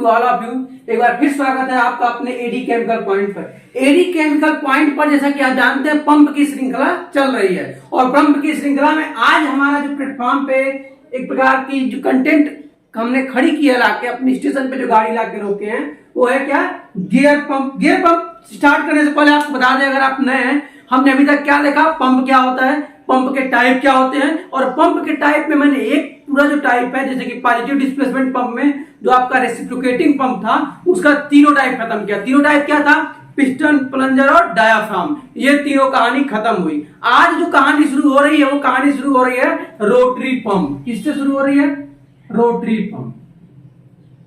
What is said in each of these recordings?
All of you. एक बार फिर स्वागत है आपका अपने एडी केमिकल पॉइंट पर। एडी केमिकल पॉइंट पर जैसा कि आप जानते हैं पंप की श्रृंखला चल रही है और पंप की श्रृंखला में आज हमारा जो प्लेटफॉर्म पे एक प्रकार की जो कंटेंट हमने खड़ी की है लाके अपने स्टेशन पे जो गाड़ी लाके रोके हैं वो है क्या, gear pump. Gear pump start करने से पहले आपको बता दें, अगर आप नए हैं, हमने अभी तक क्या देखा, पंप क्या होता है, पंप के टाइप क्या होते हैं, और पंप के टाइप में मैंने एक पूरा जो टाइप है जैसे कि पॉजिटिव डिस्प्लेसमेंट पंप में जो आपका रेसिप्रोकेटिंग पंप था उसका तीनों टाइप खत्म किया। तीनों टाइप क्या था, पिस्टन, प्लंजर और डायाफ्राम, ये तीनों कहानी खत्म हुई। आज जो कहानी शुरू हो रही है वो कहानी शुरू हो रही है रोटरी पंप। किससे शुरू हो रही है, रोटरी पंप।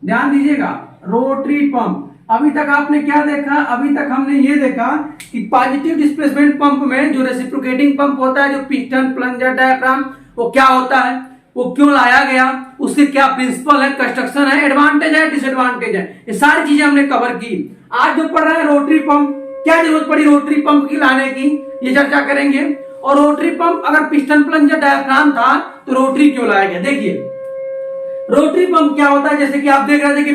ध्यान दीजिएगा, रोटरी पंप। अभी तक आपने क्या देखा, अभी तक हमने ये देखा कि पॉजिटिव डिस्प्लेसमेंट पंप में जो रेसिप्रोकेटिंग पंप होता है, जो पिस्टन, प्लंजर, डायाफ्राम, वो क्या होता है, वो क्यों लाया गया, उसके क्या प्रिंसिपल है, कंस्ट्रक्शन है, एडवांटेज है, डिसएडवांटेज है, ये सारी चीजें हमने कवर की। आज जो पढ़ रहा है रोटरी पंप, क्या जरूरत पड़ी रोटरी पंप की लाने की, ये चर्चा करेंगे। और रोटरी पंप अगर पिस्टन, प्लंजर, डायाफ्राम था तो रोटरी क्यों लाया गया। देखिए रोटरी पंप क्या होता है, जैसे कि आप देख रहे थे कि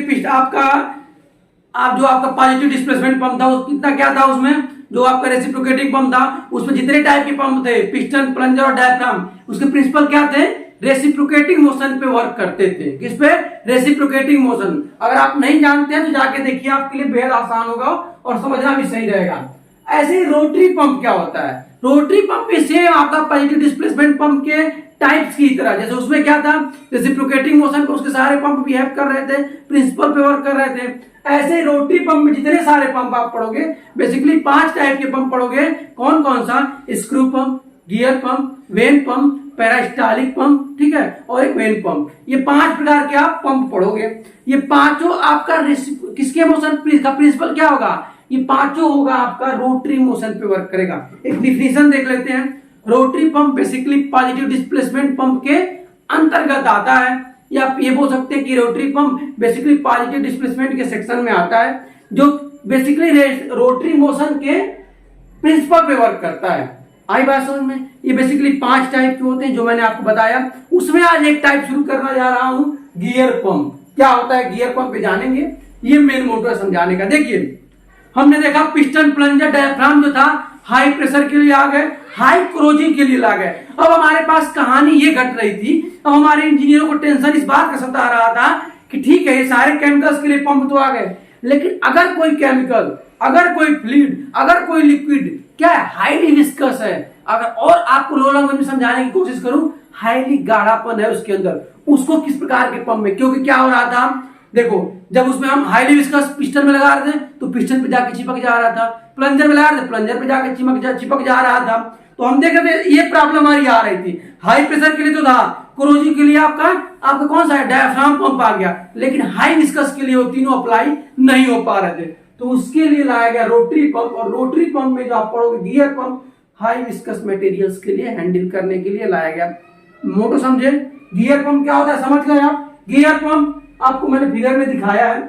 आपका पॉजिटिव डिस्प्लेसमेंट पंप था, कितना क्या था उसमें, जो आपका रेसिप्रोकेटिंग पंप था उसमें जितने टाइप के पंप थे, पिस्टन, प्लंजर और डायाफ्राम, उसके प्रिंसिपल क्या थे, रेसिप्रोकेटिंग मोशन पे वर्क करते थे। किस पे, रेसिप्रोकेटिंग मोशन। अगर आप नहीं जानते हैं तो जाके देखिए, आपके लिए बेहद आसान होगा और समझना भी सही रहेगा। ऐसे ही रोटरी पंप क्या होता है, रोटरी पंप भी सेम आपका पॉजिटिव डिस्प्लेसमेंट पंप के टाइप्स की तरह, जैसे उसमें क्या था, रेसिप्रोकेटिंग मोशन पे उसके सारे पंप बिहेव कर रहे थे, प्रिंसिपल पे वर्क कर रहे थे। ऐसे रोटरी पंप में जितने सारे पंप आप पढ़ोगे, बेसिकली 5 टाइप के पंप पढ़ोगे। कौन कौन सा, screw pump, gear pump, vane pump, peristaltic pump, ठीक है, और एक वेन पंप। ये 5 प्रकार के आप पंप पढ़ोगे। ये पांचों आपका किसके मोशन का प्रिंसिपल क्या होगा, ये पांचों होगा आपका रोटरी मोशन पे वर्क करेगा। एक डिफिनेशन देख लेते हैं। Rotary pump basically positive displacement pump के अंतर्गत आता है, या आप ये बोल सकते हैं कि rotary pump basically positive displacement के सेक्शन में आता है, जो बेसिकली रोटरी मोशन के प्रिंसिपल पे वर्क करता है। आई बात समझ में। ये बेसिकली 5 टाइप के होते हैं जो मैंने आपको बताया, उसमें आज एक टाइप शुरू करना जा रहा हूं, गियर पंप। क्या होता है गियर पंप पे जानेंगे, ये मेन मोटो है समझाने का। देखिए हमने देखा पिस्टन, प्लंजर, डायाफ्राम जो था हाई प्रेशर के लिए आ गए, हाई क्रोजिंग के लिए ला गए। अब हमारे पास कहानी ये घट रही थी, अब हमारे इंजीनियरों को टेंशन इस बात का सता रहा था कि ठीक है ये सारे केमिकल्स के लिए पंप तो आ गए, लेकिन अगर कोई केमिकल, अगर कोई फ्लूइड, अगर कोई लिक्विड क्या है, हाईली विस्कस है, अगर और आपको लो लैंग्वेज में समझाने की कोशिश करूं, हाईली गाढ़ापन है उसके अंदर, उसको किस प्रकार के पंप में, क्योंकि क्या हो रहा था, देखो जब उसमें हम हाईली विस्कस पिस्टन में लगा रहे थे तो पिस्टन पे जाके चिपक जा रहा था, प्लंजर में लगा रहे थे प्लंजर पे जाके चिपक जा रहा था। तो हम देख रहे थे ये प्रॉब्लम हमारी आ रही थी। हाई प्रेशर के लिए तो था, क्रोजिंग के लिए आपका कौन सा है, डायाफ्राम पंप आ गया, लेकिन हाई विस्कस के लिए वो तीनों अप्लाई नहीं हो पा रहे थे, तो उसके लिए लाया गया रोटरी पंप। और रोटरी पंप में जो आप पढ़ोगे gear pump, high viscous materials के लिए हैंडल करने के लिए लाया गया। मोटो समझे, गियर पंप क्या होता है समझ गए आप। गियर पंप आपको मैंने फिगर में दिखाया है,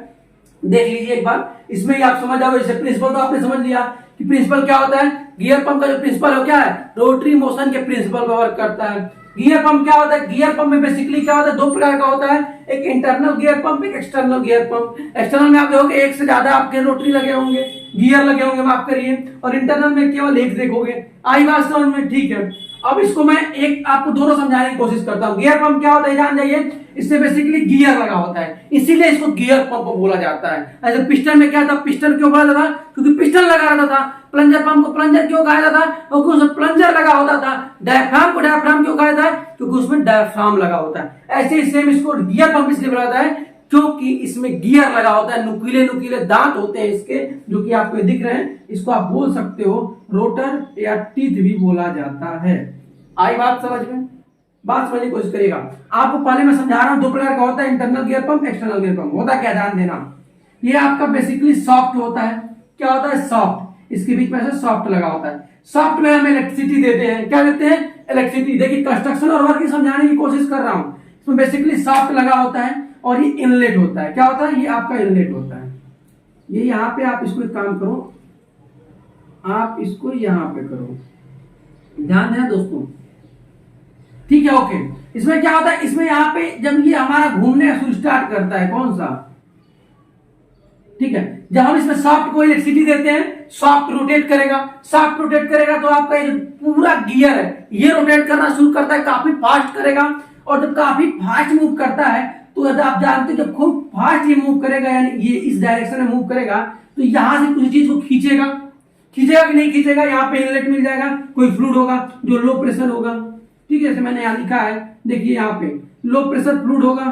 देख लीजिए एक बार, इसमें ही आप समझ जाओगे। जैसे प्रिंसिपल तो आपने समझ लिया कि प्रिंसिपल क्या होता है, गियर पंप का जो प्रिंसिपल है क्या है, रोटरी मोशन के प्रिंसिपल पर वर्क करता है। गियर पंप क्या होता है, गियर पंप में बेसिकली क्या होता है, 2 प्रकार का होता है, एक इंटरनल गियर पंप, एक एक्सटर्नल गियर पंप। एक्सटर्नल में आप देखोगे एक से ज्यादा आपके रोटरी लगे होंगे, गियर लगे होंगे, माफ करिए, और इंटरनल में केवल एक देखोगे। आई बात समझ में, ठीक है। अब इसको मैं एक आपको दोनों समझाने की कोशिश करता हूं। गियर पंप क्या होता है जान जाइए, इससे बेसिकली गियर लगा होता है, इसीलिए इसको गियर पंप बोला जाता है। ऐसे पिस्टन में क्या था, पिस्टन क्यों बोला था, क्योंकि पिस्टन लगा रहता था। प्लंजर पंप को प्लंजर क्यों कहा जाता था, क्योंकि उसमें प्लंजर लगा होता था। डायाफ्राम को डायाफ्राम क्यों कहा जाता है, क्योंकि उसमें डायाफ्राम लगा होता है। ऐसे ही सेम इसको गियर पंप इसलिए बोला जाता है क्योंकि इसमें गियर लगा होता है, नुकीले नुकीले दांत होते हैं इसके, जो कि आपको दिख रहे हैं। इसको आप बोल सकते हो रोटर या टीथ भी बोला जाता है। आई बात समझ में, बात समझने की कोशिश करिएगा। आपको पहले मैं समझा रहा हूं, 2 प्रकार का होता है, internal gear pump, external gear pump. होता क्या, ध्यान देना, ये आपका बेसिकली सॉफ्ट होता है। क्या होता है, सॉफ्ट, इसके बीच में ऐसे सॉफ्ट लगा होता है। सॉफ्ट में हम इलेक्ट्रिसिटी देते हैं, क्या देते हैं, इलेक्ट्रिसिटी। देखिए कंस्ट्रक्शन और वर्किंग समझाने की कोशिश कर रहा हूं। इसमें बेसिकली सॉफ्ट लगा होता है और ये इनलेट होता है। क्या होता है, ये आपका इनलेट होता है। ये यहाँ पे आप इसको एक काम करो, आप इसको यहाँ पे करो, ध्यान देना दोस्तों, ठीक है, ओके। इसमें क्या होता है, इसमें यहाँ पे जब ये हमारा घूमने स्टार्ट करता है, कौन सा, ठीक है। जब हम इसमें सॉफ्ट को इलेक्ट्रिसिटी देते हैं, सॉफ्ट रोटेट करेगा, सॉफ्ट रोटेट करेगा तो आपका ये पूरा गियर है ये रोटेट करना शुरू करता है, काफी फास्ट करेगा। और जब काफी फास्ट मूव करता है तो आप जानते हैं जब खूब फास्ट ये मूव करेगा, यानी ये इस डायरेक्शन में मूव करेगा, तो यहां से कुछ चीज को खींचेगा कि नहीं खींचेगा, यहाँ पे इनलेट मिल जाएगा, कोई फ्लूइड होगा जो लो प्रेशर होगा, ठीक है। जैसे मैंने यहाँ लिखा है, देखिए यहाँ पे लो प्रेशर फ्लूइड होगा,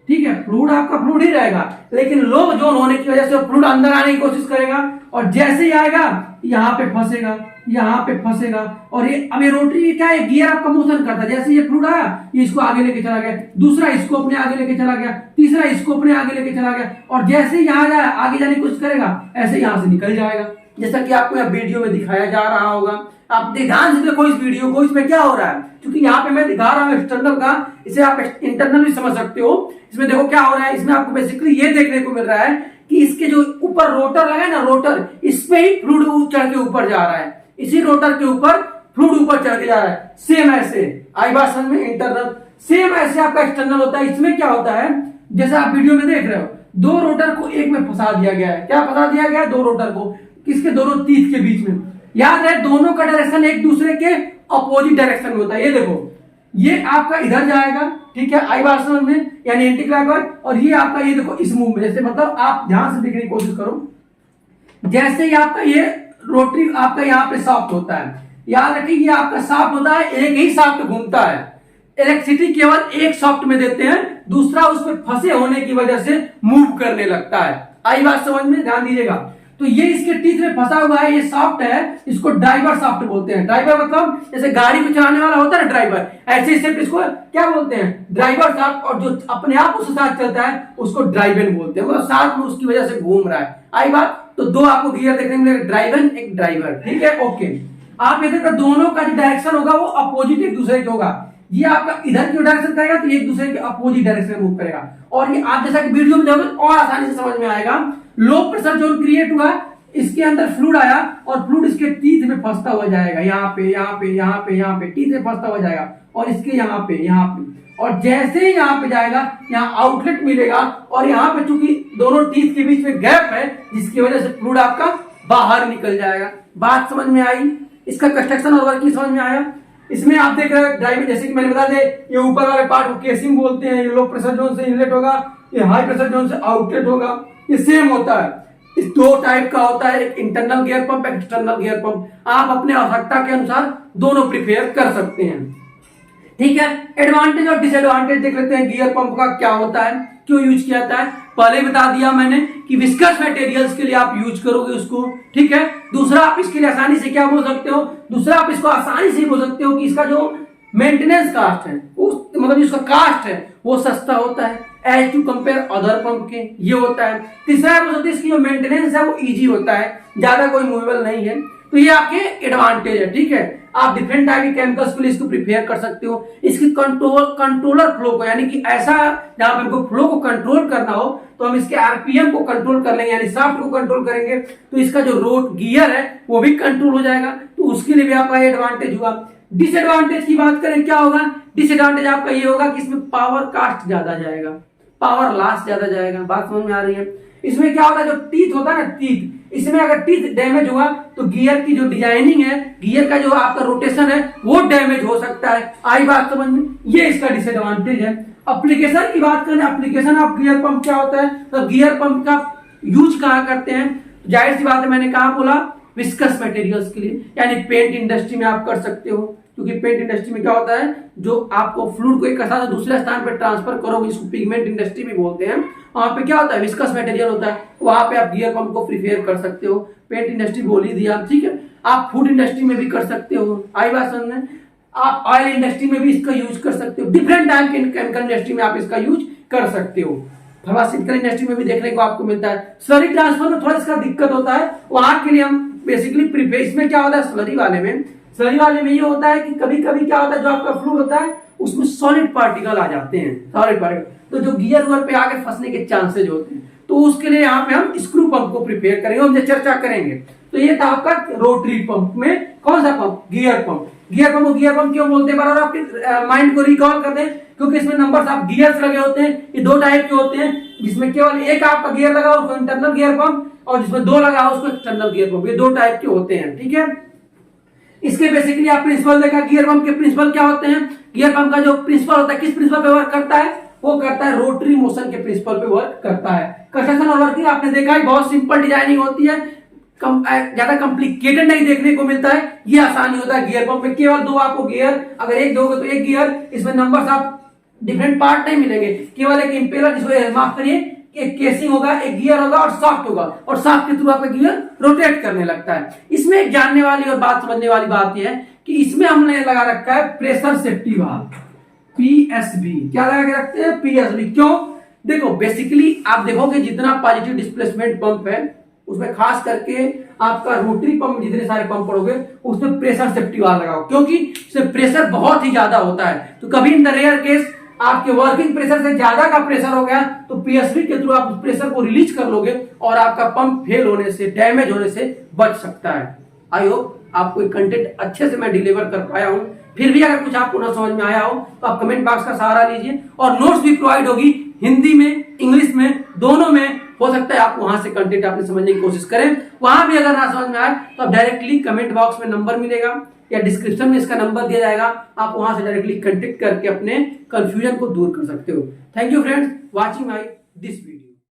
ठीक है। फ्लूइड आपका फ्लूइड ही रहेगा, लेकिन लो जोन होने की वजह से फ्लूइड अंदर आने की कोशिश करेगा, और जैसे ही आएगा यहाँ पे फंसेगा, यहाँ पे फंसेगा। और ये अब ये रोटरी क्या है, गियर आपका मोशन करता है। जैसे ये फ्लूइड आया, ये इसको आगे लेके चला गया, दूसरा इसको अपने आगे लेके चला गया, तीसरा इसको अपने आगे लेके चला गया, और जैसे ही यहाँ जाए आगे जाने की कोशिश करेगा, ऐसे यहाँ से निकल जाएगा, जैसा कि आपको यहाँ वीडियो में दिखाया जा रहा होगा। आप ध्यान से देखो इस वीडियो को, इसमें क्या हो रहा है, क्योंकि यहाँ पे मैं दिखा रहा हूँ एक्सटर्नल का, इसे आप इंटरनल भी समझ सकते हो। इसमें देखो क्या हो रहा है, इसमें आपको बेसिकली ये देखने को मिल रहा है कि इसके जो ऊपर रोटर लगा है ना, रोटर, इस पे ही फ्लूइड चढ़ के ऊपर जा रहा है, इसी रोटर के ऊपर फ्लूइड ऊपर चढ़ के जा रहा है। सेम ऐसे आई बात समझ में, इंटरनल सेम ऐसे आपका एक्सटर्नल होता है। इसमें क्या होता है, जैसे आप वीडियो में देख रहे हो, दो रोटर को एक में फंसा दिया गया है। क्या फंसा दिया गया है, दो रोटर को, किसके, दोनों टीथ के बीच में। याद रहे दोनों का डायरेक्शन एक दूसरे के अपोजिट डायरेक्शन में होता है। ये देखो, ये आपका इधर जाएगा, ठीक है, आई बार समझ में, यानी एंटी क्लॉकवाइज, और ये आपका ये देखो इस मूव में, जैसे मतलब आप ध्यान से देखने की कोशिश करो, जैसे ही आपका ये रोटरी आपका यहाँ पे सॉफ्ट होता है, याद रखिए ये आपका सॉफ्ट होता है, एक ही सॉफ्ट घूमता है। इलेक्ट्रिसिटी केवल एक सॉफ्ट में देते हैं, दूसरा उस पर फंसे होने की वजह से मूव करने लगता है। आई बात समझ में, ध्यान दीजिएगा। तो ये इसके टीथ में फंसा हुआ है, ये सॉफ्ट है, इसको ड्राइवर सॉफ्ट बोलते हैं। ड्राइवर मतलब जैसे गाड़ी को चलाने वाला होता है ना ड्राइवर, ऐसे सिर्फ इसको क्या बोलते हैं, ड्राइवर सॉफ्ट। और जो अपने आप उसके साथ चलता है उसको ड्राइवन बोलते हैं, मतलब साथ में उसकी वजह से घूम रहा है। आई बात, तो दो आपको गियर देखने को मिलेगा, ड्राइवन एक ड्राइवर, ठीक है, ओके। आप ये देखो दोनों का जो डायरेक्शन होगा वो अपोजिट एक दूसरे के होगा। ये आपका इधर की डायरेक्शन करेगा तो एक दूसरे के अपोजिट डायरेक्शन में मूव करेगा। और ये आप जैसा कि वीडियो में देखोगे और आसानी से समझ में आएगा। लो प्रेशर जोन क्रिएट हुआ, इसके अंदर फ्लूइड आया और फ्लूइड इसके टीथ में फंसता हुआ जाएगा, यहाँ पे यहाँ पे यहाँ पे यहाँ पे टीथ में फंसता हुआ जाएगा, और इसके यहाँ पे, और जैसे ही यहाँ पे जाएगा यहाँ आउटलेट मिलेगा, और यहाँ पे चूंकि दोनों टीथ के बीच में गैप है, जिसकी वजह से फ्लूइड आपका बाहर निकल जाएगा। बात समझ में आई, इसका कंस्ट्रक्शन और वर्किंग समझ में आया। इसमें आप देख रहे हैं ड्राइविंग, जैसे कि मैंने बता दे, ये ऊपर वाले पार्ट को केसिंग बोलते हैं, ये लो प्रेशर जोन से इनलेट होगा, ये हाई प्रेशर जोन से आउटलेट होगा। ये सेम होता है, इस दो टाइप का होता है, एक internal gear pump, external gear pump. आप अपने आवश्यकता के अनुसार दोनों प्रिपेयर कर सकते हैं, ठीक है। एडवांटेज और डिसएडवांटेज देख लेते हैं गियर पंप का, क्या होता है, क्यों यूज किया जाता है। पहले बता दिया मैंने कि विस्कस मटेरियल्स के लिए आप यूज करोगे उसको, ठीक है। दूसरा आप इसके लिए आसानी से क्या बोल सकते हो, दूसरा आप इसको आसानी से बोल सकते हो कि इसका जो मेंटेनेंस कास्ट है, उस मतलब इसका कास्ट है वो सस्ता होता है as to compare other pump के, ये होता है। तीसरा बोल सकते हैं इसकी जो मेंटेनेंस है वो इजी होता है, ज्यादा कोई मूवेबल नहीं है, तो ये आपके एडवांटेज है, ठीक है। आप डिफरेंट टाइप के केमिकल्स के लिए इसको प्रिपेयर कर सकते हो। इसकी कंट्रोलर फ्लो को, यानी कि ऐसा जहां पे हमको फ्लो को कंट्रोल करना हो तो हम इसके आरपीएम को कंट्रोल कर लेंगे, यानी शाफ्ट को कंट्रोल करेंगे, तो इसका जो रोड गियर है वो भी कंट्रोल हो जाएगा, तो उसके लिए भी आपका एडवांटेज हुआ। डिसएडवांटेज की बात करें, क्या होगा, डिसएडवांटेज आपका ये होगा कि इसमें पावर कास्ट ज्यादा जाएगा, पावर लॉस ज्यादा जाएगा। बात समझ में आ रही है। इसमें क्या होता है, जो टीथ होता है ना, टीथ, इसमें अगर टीथ डैमेज हुआ तो गियर की जो डिजाइनिंग है, गियर का जो आपका रोटेशन है वो डैमेज हो सकता है। आई बात समझ में, ये इसका डिसएडवांटेज है। एप्लीकेशन की बात करें, एप्लीकेशन ऑफ गियर पंप क्या होता है, तो गियर पंप का यूज कहाँ करते हैं, जाहिर सी बात है मैंने कहा बोला विस्कस मटेरियल्स के लिए, यानी पेंट इंडस्ट्री में आप कर सकते हो, क्योंकि पेंट इंडस्ट्री में क्या होता है, जो आपको फ्लूइड को एक स्थान से दूसरे स्थान पर ट्रांसफर करोगे, जिसको पिगमेंट इंडस्ट्री भी बोलते हैं, वहां पे क्या होता है, विस्कस मटेरियल होता है, वहां पे आप गियर पंप को प्रिपेयर कर सकते हो। पेंट इंडस्ट्री बोल ही दिया, ठीक है। आप फूड इंडस्ट्री में भी कर सकते हो, आई बात समझ में। आप ऑयल इंडस्ट्री में भी इसका यूज कर सकते हो, डिफरेंट टाइप के केमिकल इंडस्ट्री में आप इसका यूज कर सकते हो। फार्मास्यूटिकल इंडस्ट्री में भी देखने को आपको मिलता है। स्लरी ट्रांसफर में थोड़ा इसका दिक्कत होता है, वहां के लिए हम बेसिकली प्रिपेयर, इसमें क्या होता है स्लरी वाले में ये होता है कि कभी कभी क्या होता है, जो आपका फ्लूइड होता है उसमें सॉलिड पार्टिकल आ जाते हैं, सॉलिड पार्टिकल, तो जो गियर पे आके फंसने के चांसेज होते हैं, तो उसके लिए यहाँ पे हम स्क्रू पंप को प्रिपेयर करेंगे, हम चर्चा करेंगे। तो ये था आपका रोटरी पंप में कौन सा pump, gear pump. Gear pump क्यों बोलते हैं, बार आपके माइंड को रिकॉल कर दें, क्योंकि इसमें नंबर्स आप गियर्स लगे होते हैं। ये दो टाइप के होते हैं, जिसमें केवल एक आपका गियर लगा हो उसको इंटरनल गियर पंप, और जिसमें दो लगा हो उसको एक्सटर्नल गियर पंप। ये दो टाइप के होते हैं, ठीक है। इसके बेसिकली आप प्रिंसिपल देखा, गियर पंप के प्रिंसिपल क्या होते हैं। गियर पंप का जो प्रिंसिपल होता है किस प्रिंसिपल पे वर्क करता है, वो करता है रोटरी मोशन के प्रिंसिपल पे वर्क करता है। कंस्ट्रक्शन और वर्किंग आपने देखा है, बहुत सिंपल डिजाइनिंग होती है, ज्यादा कॉम्प्लिकेटेड नहीं देखने को मिलता है। ये आसानी होता है गियर पंप में, केवल दो आपको गियर, अगर एक दोगे तो एक गियर, इसमें नंबर्स आप डिफरेंट पार्ट नहीं मिलेंगे, केवल एक इंपेलर, जिसको माफ करिए एक केसिंग होगा, एक गियर होगा और शाफ्ट होगा, और शाफ्ट के थ्रू आपका गियर रोटेट करने लगता है। इसमें एक जानने वाली और बात समझने वाली बात यह है कि इसमें हमने लगा रखा है प्रेशर सेफ्टी वाल्व, पीएसबी। क्या लगा के रखते हैं, पीएसबी। क्यों, देखो बेसिकली आप देखोगे जितना पॉजिटिव डिस्प्लेसमेंट पंप है उसमें खास करके आपका रोटरी पंप, जितने सारे पंप पड़ोगे उसमें प्रेशर सेफ्टी वाल्व लगाओ, क्योंकि इसमें प्रेशर बहुत ही ज्यादा होता है। तो कभी इन द रेयर केस आपके वर्किंग प्रेशर से ज्यादा का प्रेशर हो गया तो पीएसबी के थ्रू आप उस प्रेशर को रिलीज कर लोगे और आपका पंप फेल होने से, डैमेज होने से बच सकता है। आई होप आपको एक कंटेंट अच्छे से मैं डिलीवर कर पाया हूं। फिर भी अगर कुछ आपको ना समझ में आया हो तो आप कमेंट बॉक्स का सहारा लीजिए, और नोट्स भी प्रोवाइड होगी हिंदी में, इंग्लिश में, दोनों में। हो सकता है आप वहां से कंटेंट आपने समझने की कोशिश करें। वहां भी अगर ना समझ में आए तो आप डायरेक्टली कमेंट बॉक्स में नंबर मिलेगा या डिस्क्रिप्शन में इसका नंबर दिया जाएगा, आप वहां से डायरेक्टली कांटेक्ट करके अपने कंफ्यूजन को दूर कर सकते हो। Thank you friends, watching my this video.